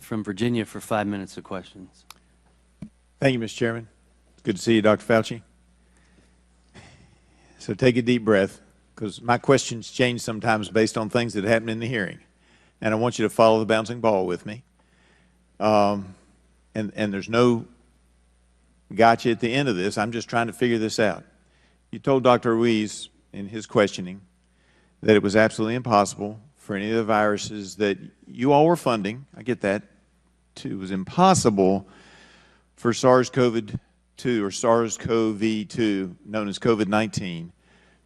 Griffith from Virginia for 5 minutes of questions. Thank you, Mr. Chairman. It's good to see you, Dr. Fauci. So take a deep breath, because my questions change sometimes based on things that happen in the hearing. And I want you to follow the bouncing ball with me. And there's no gotcha at the end of this. I'm just trying to figure this out. You told Dr. Ruiz in his questioning that it was absolutely impossible for any of the viruses that you all were funding, I get that, it was impossible for SARS-CoV-2 or SARS-CoV-2, known as COVID-19,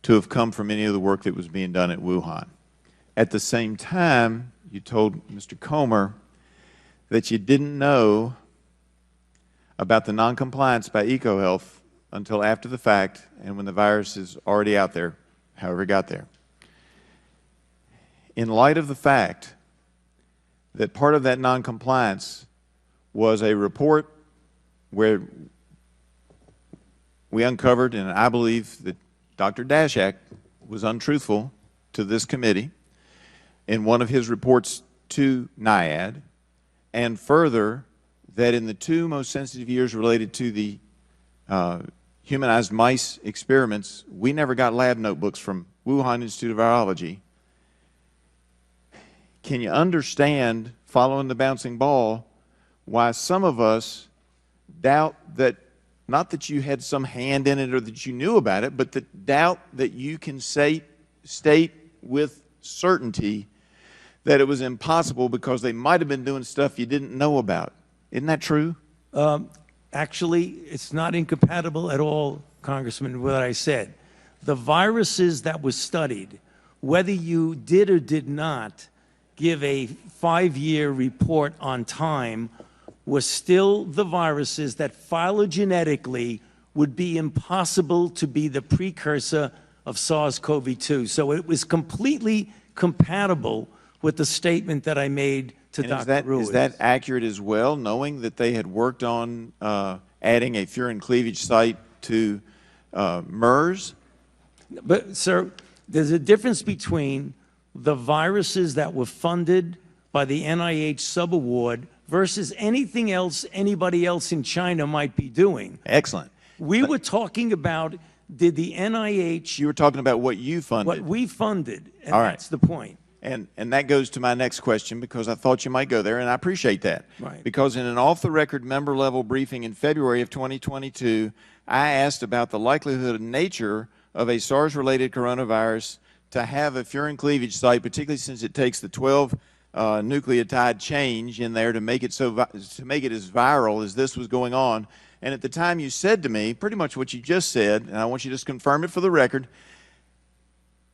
to have come from any of the work that was being done at Wuhan. At the same time, you told Mr. Comer that you didn't know about the noncompliance by EcoHealth until after the fact and when the virus is already out there, however it got there. In light of the fact that part of that noncompliance was a report where we uncovered, and I believe that Dr. Dashak was untruthful to this committee in one of his reports to NIAID, and further, that in the 2 most sensitive years related to the humanized mice experiments, we never got lab notebooks from Wuhan Institute of Virology. Can you understand, following the bouncing ball, why some of us doubt that, not that you had some hand in it or that you knew about it, but that doubt that you can state with certainty that it was impossible because they might have been doing stuff you didn't know about? Isn't that true? Actually, it's not incompatible at all, Congressman, with what I said. The viruses that were studied, whether you did or did not give a 5-year report on time, were still the viruses that phylogenetically would be impossible to be the precursor of SARS-CoV-2. So it was completely compatible with the statement that I made to Dr. Ruiz. Is that accurate as well, knowing that they had worked on adding a furin cleavage site to MERS? But, sir, there's a difference between the viruses that were funded by the NIH subaward versus anything else anybody else in China might be doing. Excellent. We were talking about, did the NIH... You were talking about what you funded. What we funded, and all right. That's the point. And that goes to my next question, because I thought you might go there, and I appreciate that. Right. Because in an off-the-record member-level briefing in February of 2022, I asked about the likelihood and nature of a SARS-related coronavirus to have a furin cleavage site, particularly since it takes the 12 nucleotide change in there to make it as viral as this was going on. And at the time you said to me pretty much what you just said, and I want you to just confirm it for the record.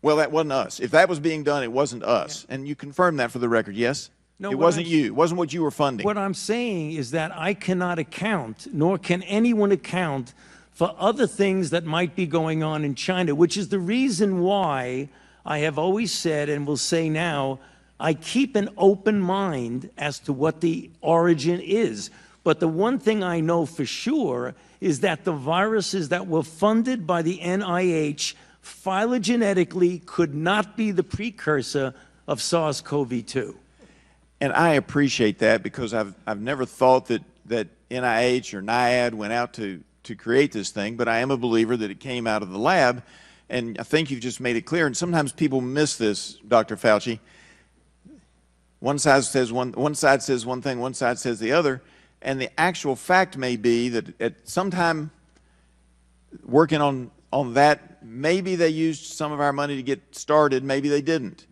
Well, that wasn't us. If that was being done, it wasn't us. Yeah. And you confirmed that for the record, yes? No, it wasn't you. It wasn't what you were funding. What I'm saying is that I cannot account, nor can anyone account, for other things that might be going on in China, which is the reason why I have always said and will say now, I keep an open mind as to what the origin is. But the one thing I know for sure is that the viruses that were funded by the NIH phylogenetically could not be the precursor of SARS-CoV-2. And I appreciate that, because I've never thought that NIH or NIAID went out to create this thing, but I am a believer that it came out of the lab, and I think you've just made it clear, and sometimes people miss this, Dr. Fauci. One side says one thing, one side says the other, and the actual fact may be that at some time working on that, maybe they used some of our money to get started, maybe they didn't.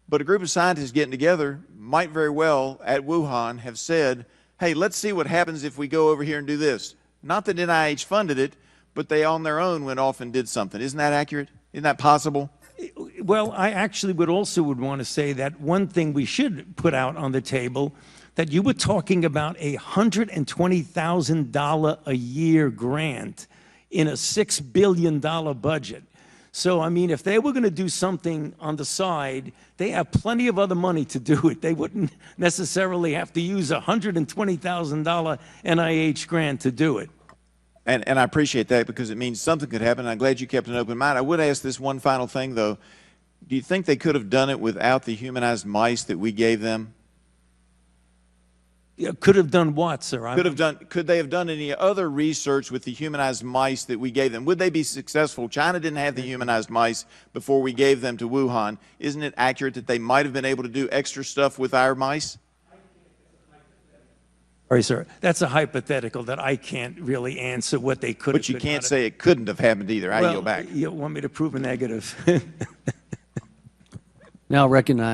But a group of scientists getting together might very well, at Wuhan, have said, hey, let's see what happens if we go over here and do this. Not that NIH funded it, but they on their own went off and did something. Isn't that accurate? Isn't that possible? Well, I actually would want to say that one thing we should put out on the table, that you were talking about a $120,000 a year grant in a $6 billion budget. So, I mean, if they were going to do something on the side, they have plenty of other money to do it. They wouldn't necessarily have to use a $120,000 NIH grant to do it. And I appreciate that, because it means something could happen. I'm glad you kept an open mind. I would ask this one final thing, though. Do you think they could have done it without the humanized mice that we gave them? Could have done what, sir? Could they have done any other research with the humanized mice that we gave them? Would they be successful? China didn't have the humanized mice before we gave them to Wuhan. Isn't it accurate that they might have been able to do extra stuff with our mice? Sorry, sir. That's a hypothetical that I can't really answer what they could have. But you can't say it couldn't have happened either. I yield back. You want me to prove a negative? Now recognize